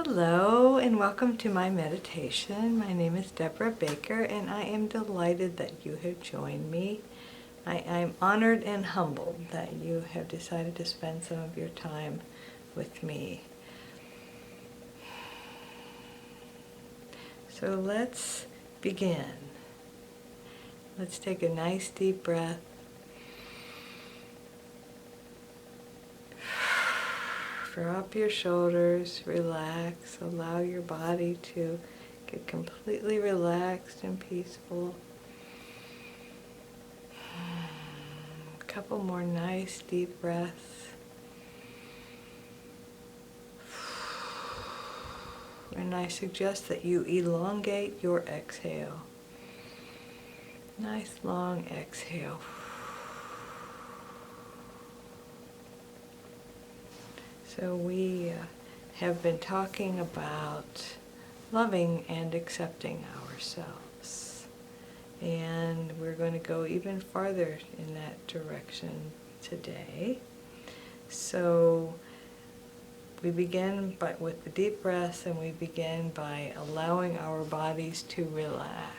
Hello and welcome to my meditation. My name is Deborah Baker and I am delighted that you have joined me. I'm honored and humbled that you have decided to spend some of your time with me. So let's begin. Let's take a nice deep breath. Drop your shoulders, relax, allow your body to get completely relaxed and peaceful. A couple more nice deep breaths. And I suggest that you elongate your exhale. Nice long exhale. So we have been talking about loving and accepting ourselves. And we're going to go even farther in that direction today. So we begin with the deep breaths, and we begin by allowing our bodies to relax.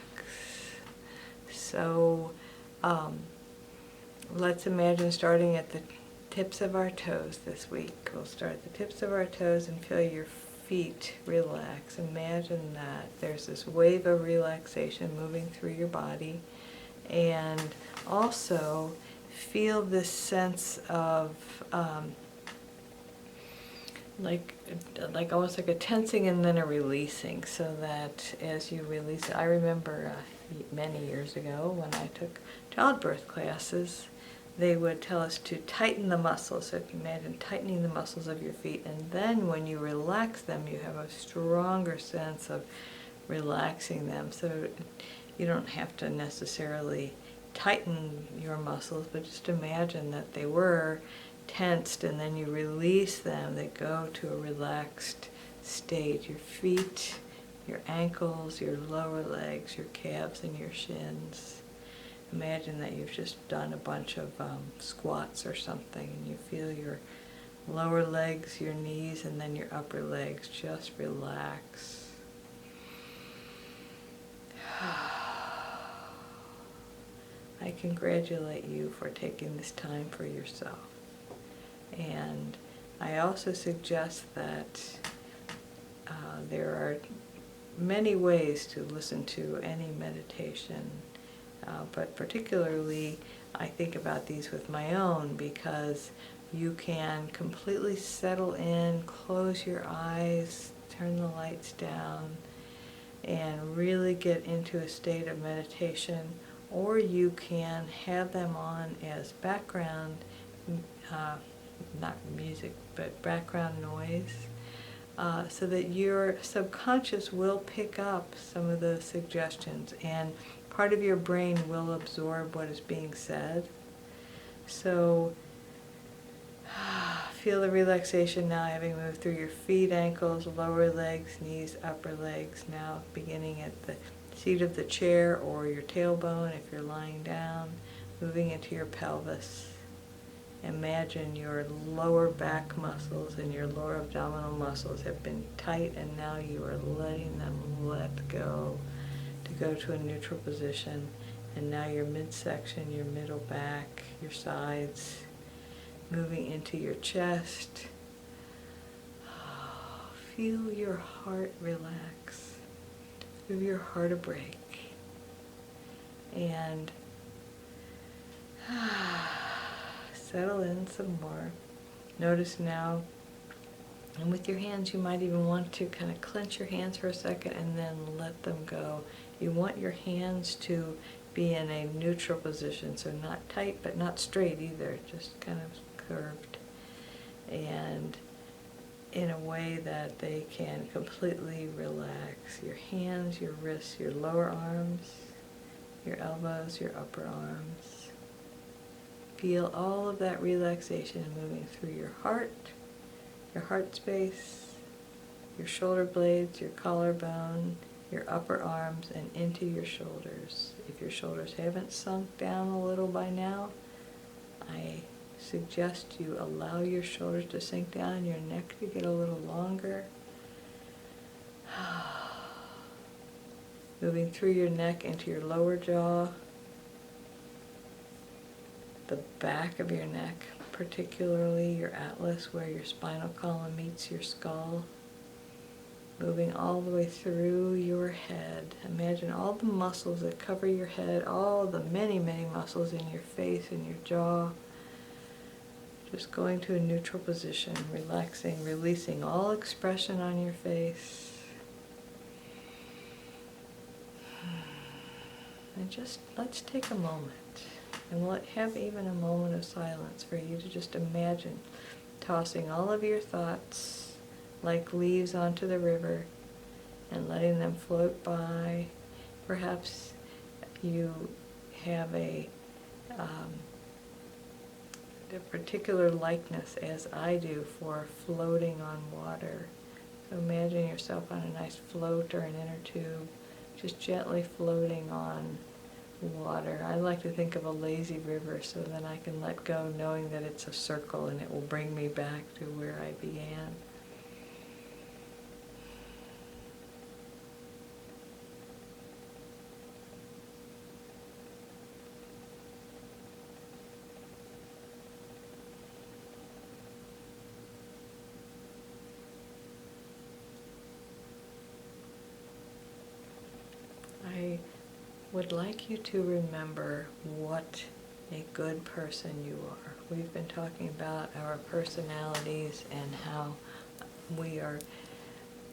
So let's imagine starting at the tips of our toes this week. We'll start at the tips of our toes and feel your feet relax. Imagine that there's this wave of relaxation moving through your body, and also feel this sense of like almost like a tensing and then a releasing, so that as you release it, I remember many years ago when I took childbirth classes, they would tell us to tighten the muscles. So if you imagine tightening the muscles of your feet, and then when you relax them, you have a stronger sense of relaxing them. So you don't have to necessarily tighten your muscles, but just imagine that they were tensed, and then you release them. They go to a relaxed state. Your feet, your ankles, your lower legs, your calves, and your shins. Imagine that you've just done a bunch of squats or something, and you feel your lower legs, your knees, and then your upper legs just relax. I congratulate you for taking this time for yourself. And I also suggest that there are many ways to listen to any meditation. But particularly, I think about these with my own, because you can completely settle in, close your eyes, turn the lights down, and really get into a state of meditation, or you can have them on as background, not music, but background noise, so that your subconscious will pick up some of those suggestions, and part of your brain will absorb what is being said. So feel the relaxation now, having moved through your feet, ankles, lower legs, knees, upper legs, now beginning at the seat of the chair or your tailbone if you're lying down, moving into your pelvis. Imagine your lower back muscles and your lower abdominal muscles have been tight, and now you are letting them let go to go to a neutral position. And now your midsection, your middle back, your sides, moving into your chest. Feel your heart relax. Give your heart a break. And settle in some more. Notice now, and with your hands, you might even want to kind of clench your hands for a second and then let them go. You want your hands to be in a neutral position, so not tight but not straight either, just kind of curved, and in a way that they can completely relax your hands, your wrists, your lower arms, your elbows, your upper arms. Feel all of that relaxation moving through your heart space, your shoulder blades, your collarbone, your upper arms, and into your shoulders. If your shoulders haven't sunk down a little by now, I suggest you allow your shoulders to sink down, your neck to get a little longer, Moving through your neck into your lower jaw, the back of your neck, particularly your atlas where your spinal column meets your skull. Moving all the way through your head. Imagine all the muscles that cover your head, all the many, many muscles in your face and your jaw. Just going to a neutral position, relaxing, releasing all expression on your face. And just let's take a moment. And we'll have even a moment of silence for you to just imagine tossing all of your thoughts like leaves onto the river and letting them float by. Perhaps you have a particular likeness, as I do, for floating on water. So imagine yourself on a nice float or an inner tube, just gently floating on water. I like to think of a lazy river so then I can let go knowing that it's a circle and it will bring me back to where I began. I would like you to remember what a good person you are. We've been talking about our personalities and how we are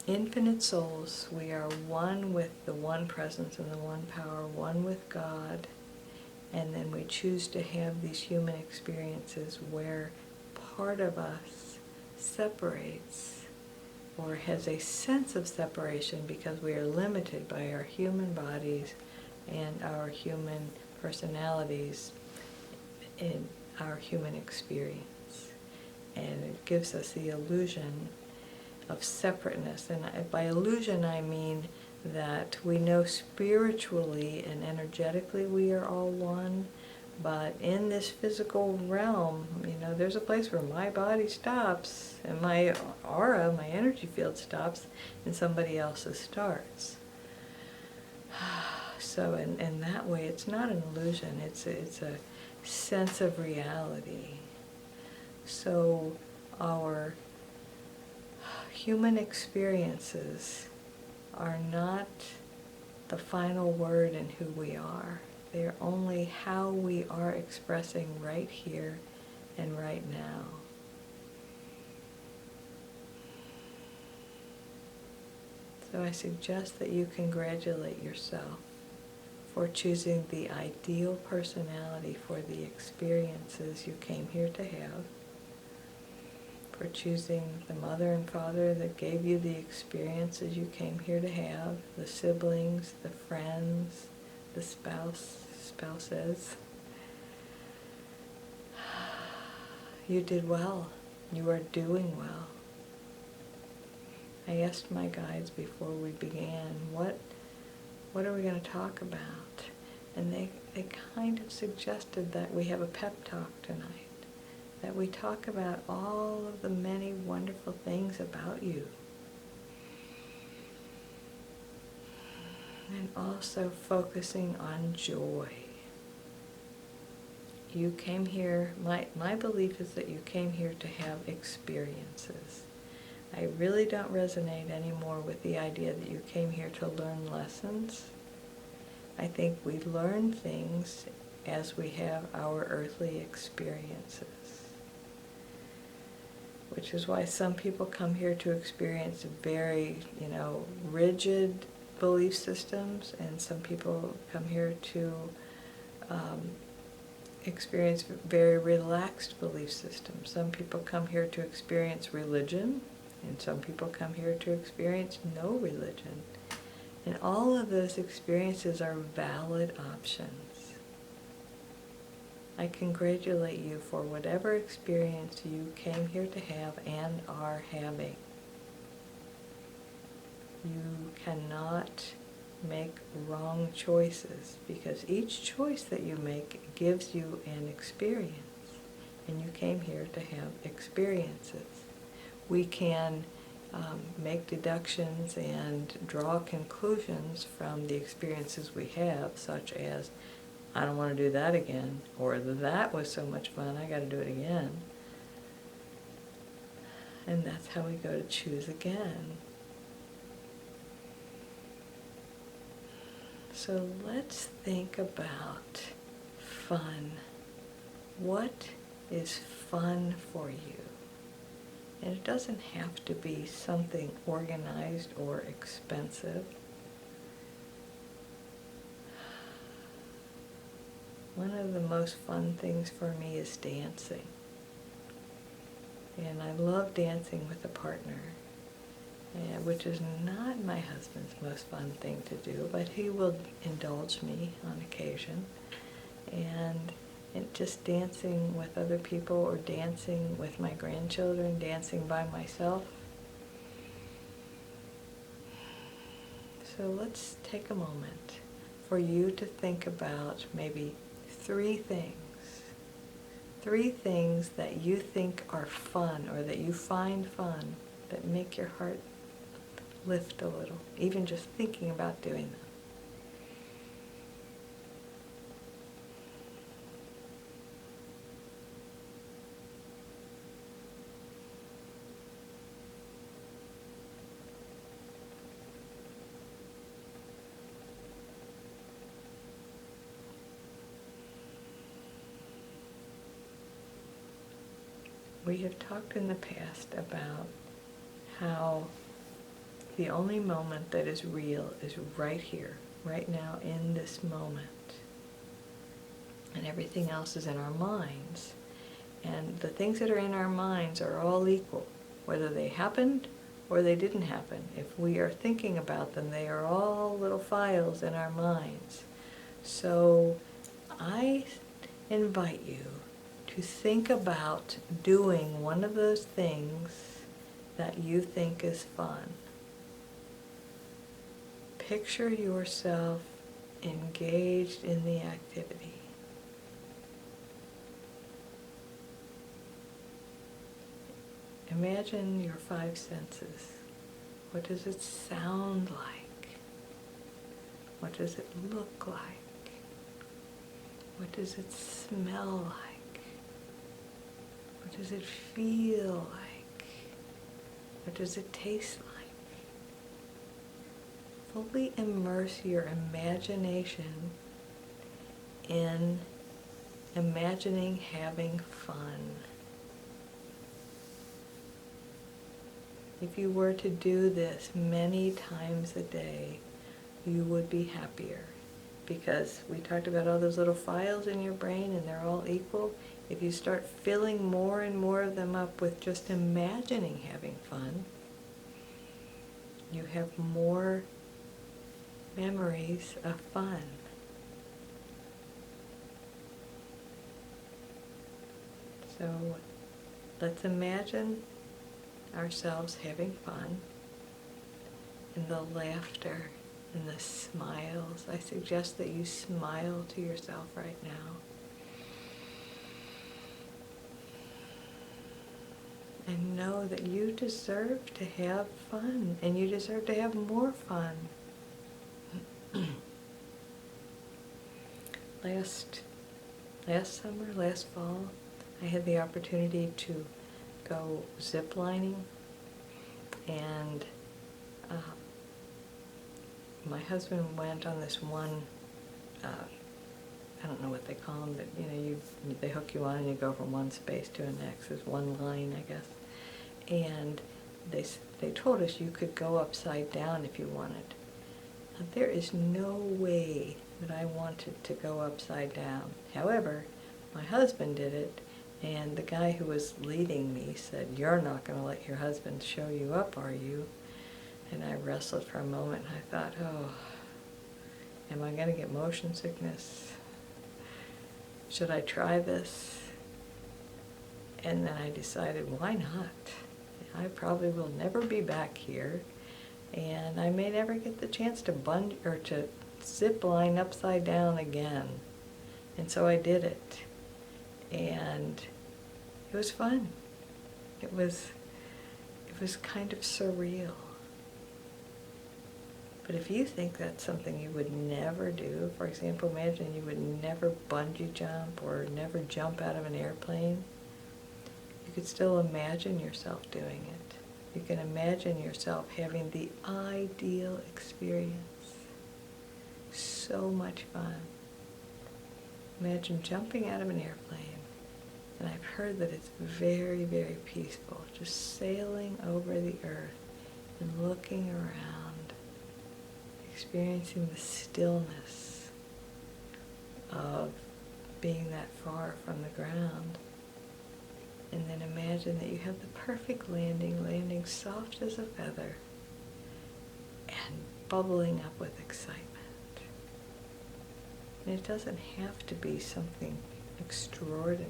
infinite souls. We are one with the one presence and the one power, one with God, and then we choose to have these human experiences where part of us separates or has a sense of separation because we are limited by our human bodies and our human personalities in our human experience. And it gives us the illusion of separateness. And by illusion I mean that we know spiritually and energetically we are all one, but in this physical realm, there's a place where my body stops and my aura, my energy field stops, and somebody else's starts. So in that way, it's not an illusion, it's a sense of reality. So our human experiences are not the final word in who we are. They are only how we are expressing right here and right now. So I suggest that you congratulate yourself for choosing the ideal personality for the experiences you came here to have, for choosing the mother and father that gave you the experiences you came here to have, the siblings, the friends, the spouses. You did well. You are doing well. I asked my guides before we began, what are we going to talk about? And they kind of suggested that we have a pep talk tonight, that we talk about all of the many wonderful things about you. And also focusing on joy. You came here, my belief is that you came here to have experiences. I really don't resonate anymore with the idea that you came here to learn lessons. I think we learn things as we have our earthly experiences. Which is why some people come here to experience very, rigid belief systems, and some people come here to experience very relaxed belief systems. Some people come here to experience religion, and some people come here to experience no religion. And all of those experiences are valid options. I congratulate you for whatever experience you came here to have and are having. You cannot make wrong choices because each choice that you make gives you an experience. And you came here to have experiences. We can make deductions and draw conclusions from the experiences we have, such as, I don't want to do that again, or that was so much fun, I got to do it again. And that's how we go to choose again. So let's think about fun. What is fun for you? And it doesn't have to be something organized or expensive. One of the most fun things for me is dancing. And I love dancing with a partner, which is not my husband's most fun thing to do, but he will indulge me on occasion. And just dancing with other people, or dancing with my grandchildren, dancing by myself. So let's take a moment for you to think about maybe three things that you think are fun, or that you find fun, that make your heart lift a little, even just thinking about doing them. We have talked in the past about how the only moment that is real is right here, right now, in this moment. And everything else is in our minds. And the things that are in our minds are all equal, whether they happened or they didn't happen. If we are thinking about them, they are all little files in our minds. So I invite you to think about doing one of those things that you think is fun. Picture yourself engaged in the activity. Imagine your five senses. What does it sound like? What does it look like? What does it smell like? What does it feel like? What does it taste like? Fully immerse your imagination in imagining having fun. If you were to do this many times a day, you would be happier. Because we talked about all those little files in your brain, and they're all equal. If you start filling more and more of them up with just imagining having fun, you have more memories of fun. So let's imagine ourselves having fun, and the laughter and the smiles. I suggest that you smile to yourself right now. And know that you deserve to have fun, and you deserve to have more fun. Last fall, I had the opportunity to go zip lining, and my husband went on this one, I don't know what they call them, but they hook you on and you go from one space to the next. There's one line, I guess. And they told us you could go upside down if you wanted. Now, there is no way that I wanted to go upside down. However, my husband did it, and the guy who was leading me said, "You're not going to let your husband show you up, are you?" And I wrestled for a moment, and I thought, oh, am I going to get motion sickness? Should I try this? And then I decided, why not? I probably will never be back here, and I may never get the chance to zip line upside down again. And so I did it, and it was fun. It was was kind of surreal. But if you think that's something you would never do, for example, imagine you would never bungee jump or never jump out of an airplane, you could still imagine yourself doing it. You can imagine yourself having the ideal experience. So much fun. Imagine jumping out of an airplane, and I've heard that it's very, very peaceful, just sailing over the earth and looking around, experiencing the stillness of being that far from the ground. And then imagine that you have the perfect landing soft as a feather and bubbling up with excitement. And it doesn't have to be something extraordinary.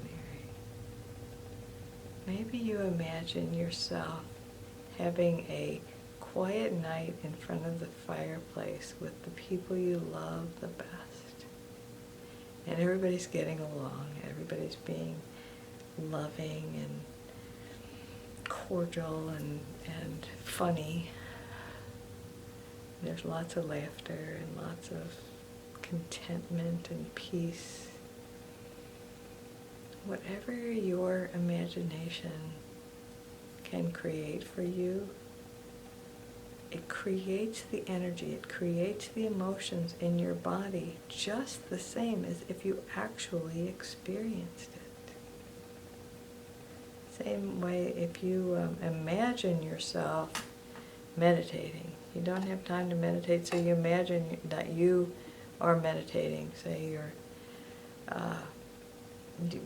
Maybe you imagine yourself having a quiet night in front of the fireplace with the people you love the best. And everybody's getting along, everybody's being loving and cordial and funny. There's lots of laughter and lots of contentment and peace. Whatever your imagination can create for you, it creates the energy, it creates the emotions in your body just the same as if you actually experienced it. Same way if you imagine yourself meditating. You don't have time to meditate, so you imagine that you are meditating. Say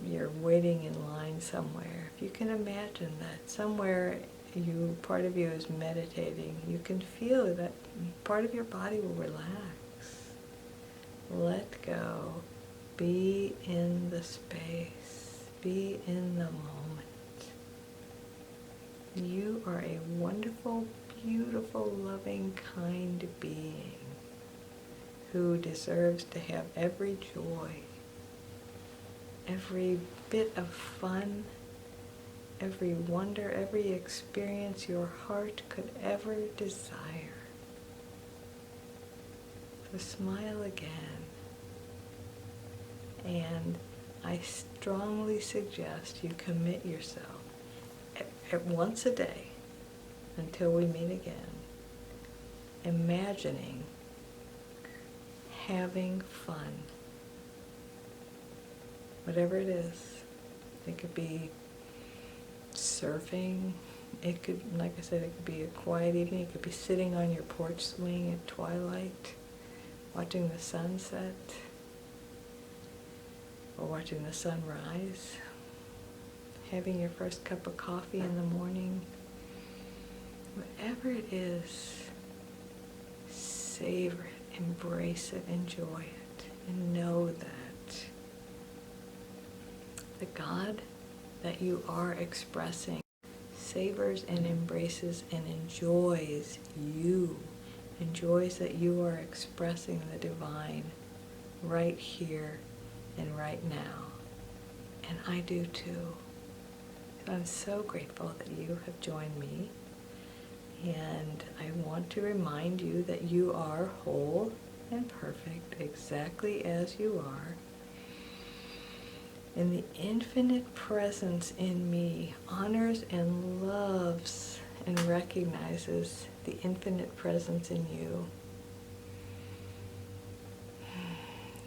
you're waiting in line somewhere. If you can imagine that somewhere part of you is meditating, you can feel that part of your body will relax. Let go. Be in the space. Be in the moment. You are a wonderful, beautiful, loving, kind being who deserves to have every joy, every bit of fun, every wonder, every experience your heart could ever desire. So smile again. And I strongly suggest you commit yourself at once a day until we meet again, imagining having fun. Whatever it is. It could be surfing. It could, like I said, it could be a quiet evening. It could be sitting on your porch swing at twilight, watching the sunset, or watching the sun rise, having your first cup of coffee in the morning. Whatever it is, savor it, embrace it, enjoy it, and know that the God that you are expressing savors and embraces and enjoys you, enjoys that you are expressing the divine right here and right now. And I do too. So I'm so grateful that you have joined me. And I want to remind you that you are whole and perfect exactly as you are. And the infinite presence in me honors and loves and recognizes the infinite presence in you.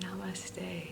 Namaste.